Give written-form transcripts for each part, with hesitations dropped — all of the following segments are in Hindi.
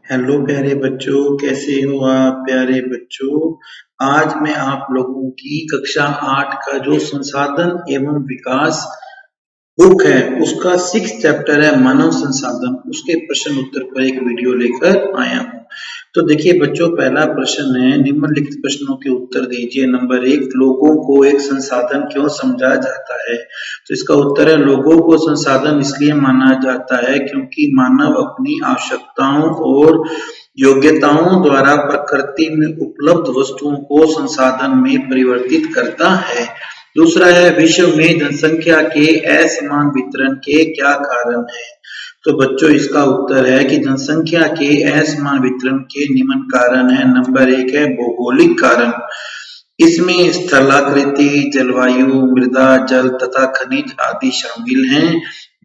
हेलो प्यारे बच्चों, कैसे हो आप प्यारे बच्चों। आज मैं आप लोगों की कक्षा 8 का जो संसाधन एवं विकास बुक है उसका 6 चैप्टर है मानव संसाधन, उसके प्रश्न उत्तर पर एक वीडियो लेकर आया हूँ। तो देखिए बच्चों, पहला प्रश्न है, निम्नलिखित प्रश्नों के उत्तर दीजिए। नंबर 1, लोगों को एक संसाधन क्यों समझा जाता है? तो इसका उत्तर है, लोगों को संसाधन इसलिए माना जाता है क्योंकि मानव अपनी आवश्यकताओं और योग्यताओं द्वारा प्रकृति में उपलब्ध वस्तुओं को संसाधन में परिवर्तित करता है। दूसरा है, विश्व में जनसंख्या के असमान वितरण के क्या कारण है? तो बच्चों इसका उत्तर है कि जनसंख्या के असमान वितरण के निम्न कारण है। नंबर 1 है भौगोलिक कारण। इसमें स्थलाकृति, जलवायु, मृदा, जल तथा खनिज आदि शामिल हैं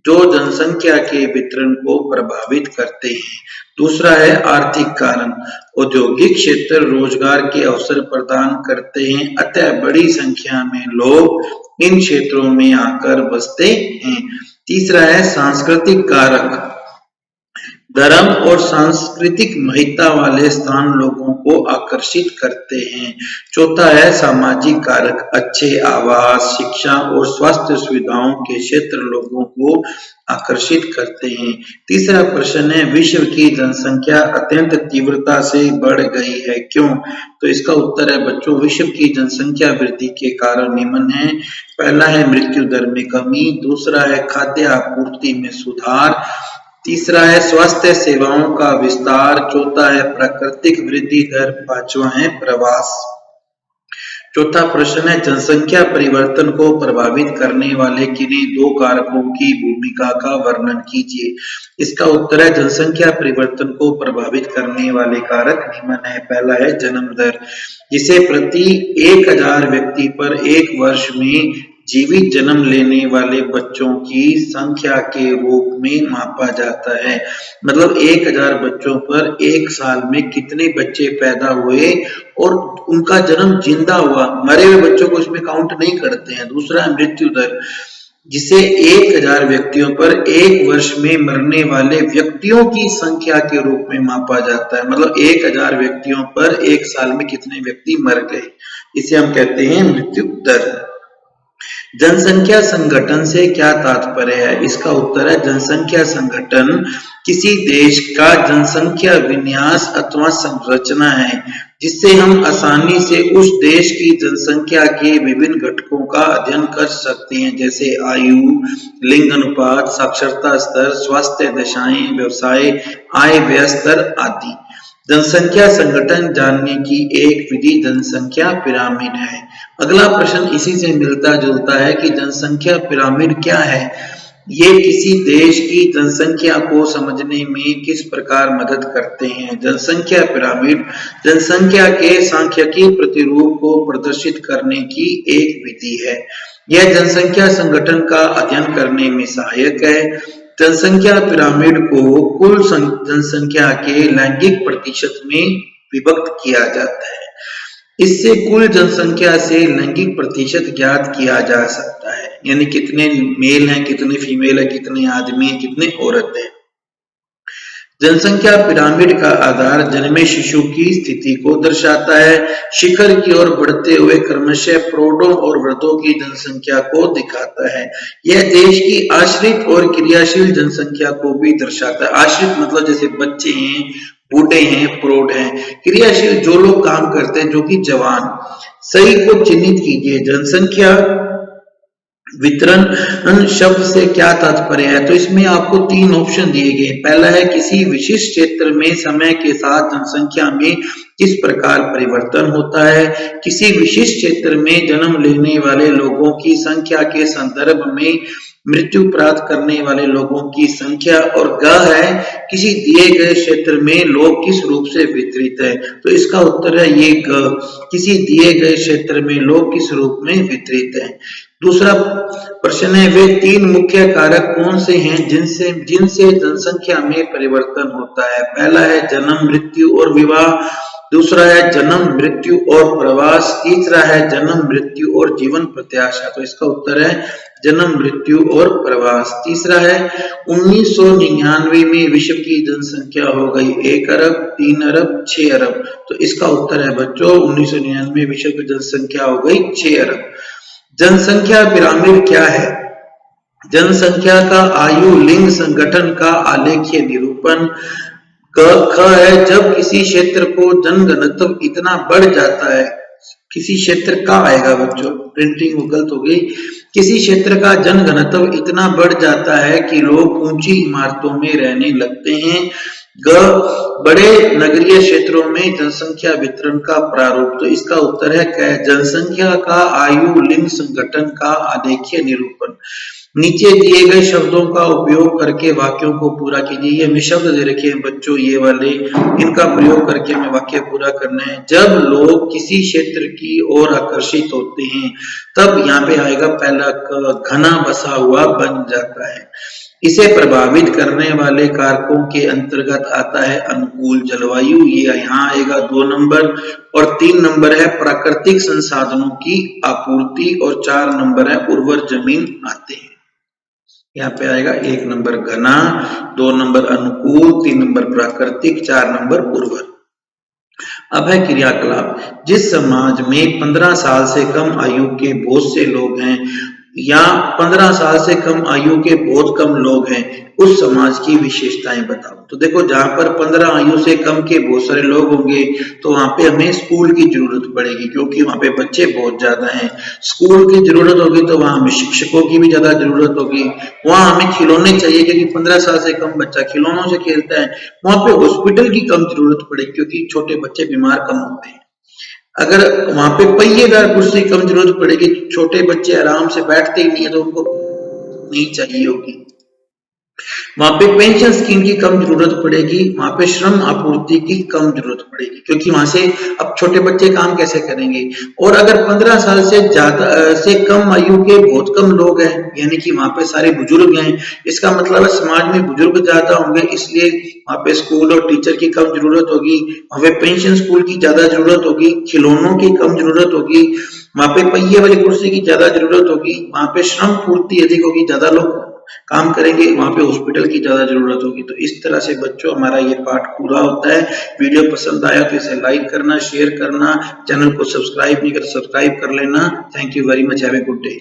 जो जनसंख्या के वितरण को प्रभावित करते हैं। दूसरा है आर्थिक कारण। औद्योगिक क्षेत्र रोजगार के अवसर प्रदान करते हैं, अतः बड़ी संख्या में लोग इन क्षेत्रों में आकर बसते हैं। तीसरा है सांस्कृतिक कारक। धर्म और सांस्कृतिक महत्ता वाले स्थान लोगों को आकर्षित करते हैं। चौथा है सामाजिक कारक। अच्छे आवास, शिक्षा और स्वास्थ्य सुविधाओं के क्षेत्र लोगों को आकर्षित करते हैं। तीसरा प्रश्न है, विश्व की जनसंख्या अत्यंत तीव्रता से बढ़ गई है, क्यों? तो इसका उत्तर है बच्चों, विश्व की जनसंख्या वृद्धि के कारण निम्न है। पहला है मृत्यु दर में कमी, दूसरा है खाद्य आपूर्ति में सुधार, तीसरा है स्वास्थ्य सेवाओं का विस्तार, चौथा है प्राकृतिक वृद्धि दर, पांचवा है प्रवास। चौथा प्रश्न है, जनसंख्या परिवर्तन को प्रभावित करने वाले किन्हीं दो कारकों की भूमिका का वर्णन कीजिए। इसका उत्तर है, जनसंख्या परिवर्तन को प्रभावित करने वाले कारक निम्न है। पहला है जन्म दर, जिसे प्रति 1000 व्यक्ति पर एक वर्ष में जीवित जन्म लेने वाले बच्चों की संख्या के रूप में मापा जाता है। मतलब 1000 बच्चों पर एक साल में कितने बच्चे पैदा हुए और उनका जन्म जिंदा हुआ, मरे हुए बच्चों को इसमें काउंट नहीं करते हैं। दूसरा है मृत्यु दर, जिसे 1000 व्यक्तियों पर एक वर्ष में मरने वाले व्यक्तियों की संख्या के रूप में मापा जाता है। मतलब 1000 व्यक्तियों पर एक साल में कितने व्यक्ति मर गए, इसे हम कहते हैं मृत्यु दर। जनसंख्या संगठन से क्या तात्पर्य है? इसका उत्तर है, जनसंख्या संगठन किसी देश का जनसंख्या विन्यास अथवा संरचना है जिससे हम आसानी से उस देश की जनसंख्या के विभिन्न घटकों का अध्ययन कर सकते हैं, जैसे आयु, लिंग अनुपात, साक्षरता स्तर, स्वास्थ्य दशाएं, व्यवसाय, आय व्यय स्तर आदि। जनसंख्या संगठन जानने की एक विधि जनसंख्या पिरामिड है। अगला प्रश्न इसी से मिलता जुलता है कि जनसंख्या पिरामिड क्या है? ये किसी देश की जनसंख्या को समझने में किस प्रकार मदद करते हैं? जनसंख्या पिरामिड जनसंख्या के सांख्यिकीय प्रतिरूप को प्रदर्शित करने की एक विधि है। यह जनसंख्या संगठन का अध्ययन करने में सहायक है। जनसंख्या पिरामिड को कुल जनसंख्या के लैंगिक प्रतिशत में विभक्त किया जाता है। इससे कुल जनसंख्या से लैंगिक प्रतिशत ज्ञात किया जा सकता है, यानी कितने मेल हैं, कितने फीमेल है, कितने आदमी हैं, कितने औरत हैं। जनसंख्या पिरामिड का आधार जन्मे शिशु की स्थिति को दर्शाता है। शिखर की ओर बढ़ते हुए क्रमशः प्रौढ़ों और वृद्धों की जनसंख्या को दिखाता है। यह देश की आश्रित और क्रियाशील जनसंख्या को भी दर्शाता है। आश्रित मतलब जैसे बच्चे हैं, बूढ़े हैं, प्रौढ़ हैं। क्रियाशील जो लोग काम करते हैं, जो कि जवान। सही को चिन्हित कीजिए। जनसंख्या वितरण शब्द से क्या तात्पर्य है? तो इसमें आपको 3 ऑप्शन दिए गए। पहला है, किसी विशिष्ट क्षेत्र में समय के साथ जनसंख्या में किस प्रकार परिवर्तन होता है। किसी विशिष्ट क्षेत्र में जन्म लेने वाले लोगों की संख्या के संदर्भ में मृत्यु प्राप्त करने वाले लोगों की संख्या। और ग है, किसी दिए गए क्षेत्र में लोग किस रूप से वितरित है। तो इसका उत्तर है ये ग, किसी दिए गए क्षेत्र में लोग किस रूप में वितरित है। दूसरा प्रश्न है, वे 3 मुख्य कारक कौन से हैं जिनसे जनसंख्या में परिवर्तन होता है? पहला है जन्म, मृत्यु और विवाह। दूसरा है जन्म मृत्यु और प्रवास, तीसरा है जन्म मृत्यु और जीवन प्रत्याशा। तो इसका उत्तर है जन्म मृत्यु और प्रवास। तीसरा है 1999 में विश्व की जनसंख्या हो गई 1 अरब, 3 अरब, 6 अरब। तो इसका उत्तर है बच्चों 1999 में विश्व की जनसंख्या हो गई 6 अरब। जनसंख्या पिरामिड क्या है? जनसंख्या का आयु लिंग संगठन का आलेखीय निरूपण। ख है जब किसी क्षेत्र को जनघनत्व इतना बढ़ जाता है, किसी क्षेत्र का आएगा बच्चों, प्रिंटिंग गलत हो गई। किसी क्षेत्र का जनघनत्व इतना बढ़ जाता है कि लोग ऊंची इमारतों में रहने लगते हैं। ग बड़े नगरीय क्षेत्रों में जनसंख्या वितरण का प्रारूप। तो इसका उत्तर है क जनसंख्या का आयु लिंग संगठन का आलेखीय निरूपण। नीचे दिए गए शब्दों का उपयोग करके वाक्यों को पूरा कीजिए। ये हमें शब्द दे रखे हैं बच्चों, ये वाले, इनका प्रयोग करके हमें वाक्य पूरा करना है। जब लोग किसी क्षेत्र की ओर आकर्षित होते हैं, तब यहाँ पे आएगा पहला घना बसा हुआ बन जाता है। इसे प्रभावित करने वाले कारकों के अंतर्गत आता है अनुकूल जलवायु, ये यहाँ आएगा 2 नंबर। और 3 नंबर है प्राकृतिक संसाधनों की आपूर्ति और 4 नंबर है उर्वर जमीन आते हैं। यहाँ पे आएगा 1 नंबर घना, 2 नंबर अनुकूल, 3 नंबर प्राकृतिक, 4 नंबर उर्वर। अब है क्रियाकलाप। जिस समाज में 15 साल से कम आयु के बहुत से लोग हैं या 15 साल से कम आयु के बहुत कम लोग हैं, उस समाज की विशेषताएं बताओ। तो देखो जहां पर 15 आयु से कम के बहुत सारे लोग होंगे तो वहां पे हमें स्कूल की जरूरत पड़ेगी, क्योंकि वहां पे बच्चे बहुत ज्यादा हैं। स्कूल की जरूरत होगी तो वहां हमें शिक्षकों की भी ज्यादा जरूरत होगी। वहां हमें खिलौने चाहिए क्योंकि 15 साल से कम बच्चा खिलौनों से खेलता है। वहां पे हॉस्पिटल की कम जरूरत पड़ेगी क्योंकि छोटे बच्चे बीमार कम होते हैं। अगर वहां पे पहिएदार कुर्सी कम जरूरत पड़ेगी, छोटे बच्चे आराम से बैठते ही नहीं है तो उनको नहीं चाहिए होगी। वहां पे पेंशन स्कीम की कम जरूरत पड़ेगी, वहां पे श्रम आपूर्ति की कम जरूरत पड़ेगी, क्योंकि वहां से अब छोटे बच्चे काम कैसे करेंगे। और अगर 15 साल से ज्यादा से कम आयु के बहुत कम लोग हैं, यानी कि वहां पे सारे बुजुर्ग हैं, इसका मतलब है समाज में बुजुर्ग ज्यादा होंगे, इसलिए वहां पे स्कूल और टीचर की कम जरूरत होगी। वहां पे पेंशन स्कूल की ज्यादा जरूरत होगी, खिलौनों की कम जरूरत होगी, वहां पे पहिए वाली कुर्सी की ज्यादा जरूरत होगी, वहां पे श्रम पूर्ति अधिक होगी, ज्यादा लोग काम करेंगे, वहां पे हॉस्पिटल की ज्यादा जरूरत होगी। तो इस तरह से बच्चों हमारा ये पाठ पूरा होता है। वीडियो पसंद आया तो इसे लाइक करना, शेयर करना, चैनल को सब्सक्राइब नहीं कर सब्सक्राइब कर लेना। Thank you very much, have a good day.